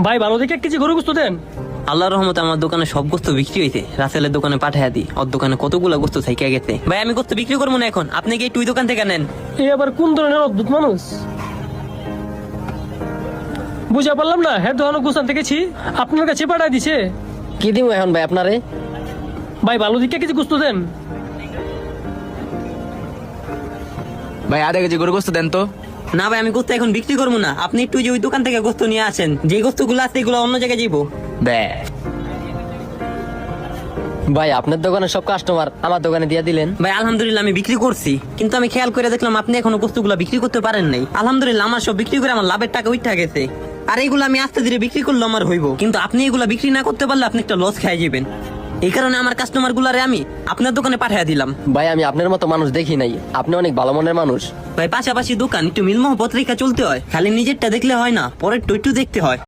ভাই ভালো দেখে 1 কেজি গরু গোস্ত দেন। আল্লাহর রহমতে আমার দোকানে সব গোস্ত বিক্রি হইছে। রাসেলের দোকানে পাঠাইয়া দিই, ওর দোকানে কতগুলা গোস্ত থাইকা গেছে। ভাই আমি গোস্ত বিক্রি করবো না এখন, আপনি কি তুই দোকান থেকে নেন। এই আবার কোন ধরনের অদ্ভুত মানুষ, বুঝা পারলাম না। হ্যাঁ দোকানে গোস্তান দেখেছি, আপনার কাছে পাঠাই দিছে। কি দিব এখন ভাই আপনারে? ভাই ভালো দেখে 1 কেজি গোস্ত দেন। ভাই আধা কেজি গরু গোস্ত দেন তো। না ভাই আমি গোস্ত এখন বিক্রি করবো না, আপনি একটু যে ওই দোকান থেকে গোস্ত নিয়ে আসেন, যে গোস্তগুলো আছে এগুলো অন্য জায়গায় যাবো। ভাই আপনার দোকানে সব কাস্টমার আমার দোকানে দিয়ে দিলেন। ভাই আলহামদুলিল্লাহ আমি বিক্রি করছি, কিন্তু আমি খেয়াল করে দেখলাম আপনি এখনো গোস্তগুলো বিক্রি করতে পারেন নাই। আলহামদুলিল্লাহ আমার সব বিক্রি করে আমার লাভের টাকা উঠা গেছে। আর এইগুলো আমি আস্তে ধীরে বিক্রি করলে আমার হইব, কিন্তু আপনি এগুলা বিক্রি না করতে পারলে আপনি একটা লস খাই যাবেন। এই কারণে আমার কাস্টমার গুলারে আমি আপনার দোকানে পাঠিয়ে দিলাম। ভাই আমি আপনার মতো মানুষ দেখি নাই, আপনি অনেক ভালো মনের মানুষ। ভাই পাশাপাশি দোকান একটু মিলমহ পত্রিকা চলতে হয়, খালি নিজেরটা দেখলে হয় না, পরের একটু দেখতে হয়।